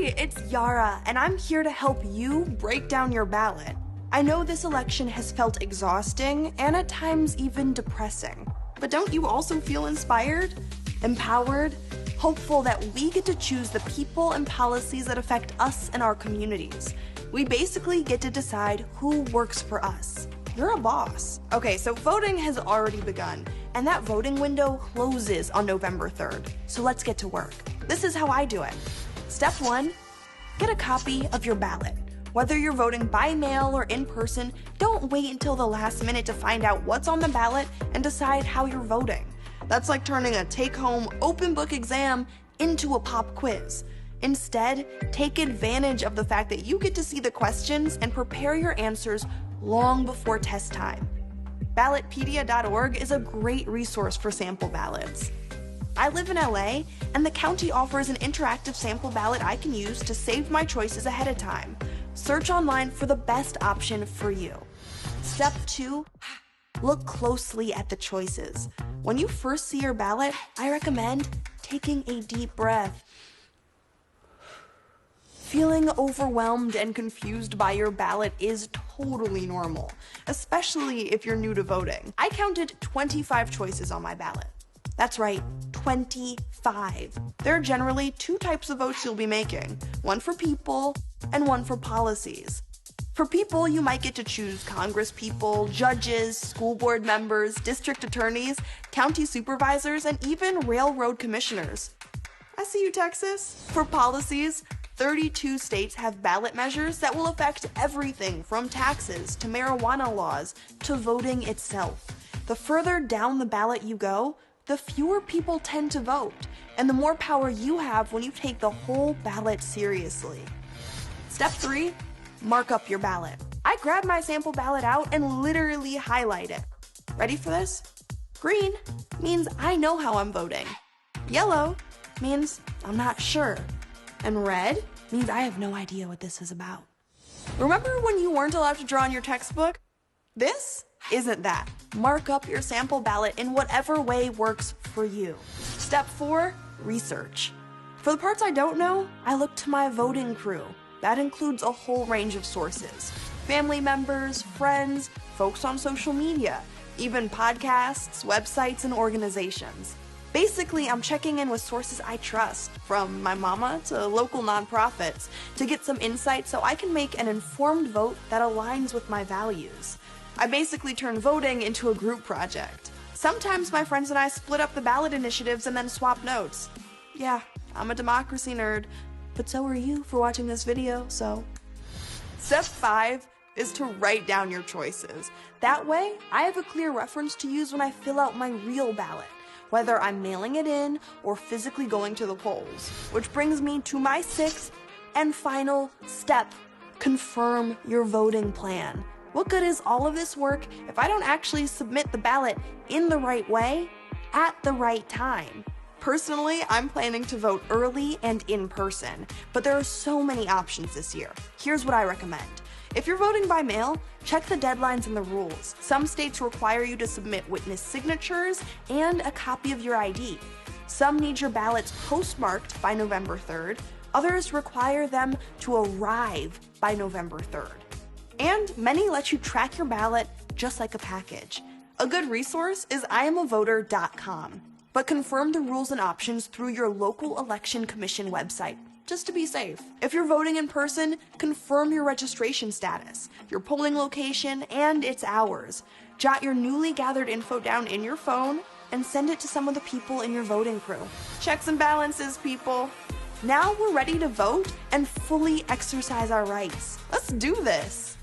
Hey, it's Yara, and I'm here to help you break down your ballot. I know this election has felt exhausting and at times even depressing, but don't you also feel inspired, empowered, hopeful that we get to choose the people and policies that affect us and our communities? We basically get to decide who works for us. You're a boss. Okay, so voting has already begun, and that voting window closes on November 3rd. So let's get to work. This is how I do it. Step 1, get a copy of your ballot. Whether you're voting by mail or in person, don't wait until the last minute to find out what's on the ballot and decide how you're voting. That's like turning a take-home open book exam into a pop quiz. Instead, take advantage of the fact that you get to see the questions and prepare your answers long before test time. Ballotpedia.org is a great resource for sample ballots. I live in LA, and the county offers an interactive sample ballot I can use to save my choices ahead of time. Search online for the best option for you. Step 2, look closely at the choices. When you first see your ballot, I recommend taking a deep breath. Feeling overwhelmed and confused by your ballot is totally normal, especially if you're new to voting. I counted 25 choices on my ballot. That's right, 25. There are generally 2 types of votes you'll be making, one for people and one for policies. For people, you might get to choose congresspeople, judges, school board members, district attorneys, county supervisors, and even railroad commissioners. I see you, Texas. For policies, 32 states have ballot measures that will affect everything from taxes to marijuana laws to voting itself. The further down the ballot you go, the fewer people tend to vote, and the more power you have when you take the whole ballot seriously. Step 3, mark up your ballot. I grab my sample ballot out and literally highlight it. Ready for this? Green means I know how I'm voting. Yellow means I'm not sure. And red means I have no idea what this is about. Remember when you weren't allowed to draw in your textbook? This isn't that. Mark up your sample ballot in whatever way works for you. Step 4, research. For the parts I don't know, I look to my voting crew. That includes a whole range of sources. Family members, friends, folks on social media, even podcasts, websites, and organizations. Basically, I'm checking in with sources I trust, from my mama to local nonprofits, to get some insight so I can make an informed vote that aligns with my values. I basically turn voting into a group project. Sometimes my friends and I split up the ballot initiatives and then swap notes. Yeah, I'm a democracy nerd, but so are you for watching this video, so. Step 5 is to write down your choices. That way, I have a clear reference to use when I fill out my real ballot, whether I'm mailing it in or physically going to the polls. Which brings me to my 6th and final step: confirm your voting plan. What good is all of this work if I don't actually submit the ballot in the right way at the right time? Personally, I'm planning to vote early and in person, but there are so many options this year. Here's what I recommend. If you're voting by mail, check the deadlines and the rules. Some states require you to submit witness signatures and a copy of your ID. Some need your ballots postmarked by November 3rd. Others require them to arrive by November 3rd. And many let you track your ballot just like a package. A good resource is IamAvoter.com. But confirm the rules and options through your local election commission website, just to be safe. If you're voting in person, confirm your registration status, your polling location, and its hours. Jot your newly gathered info down in your phone and send it to some of the people in your voting crew. Checks and balances, people. Now we're ready to vote and fully exercise our rights. Let's do this.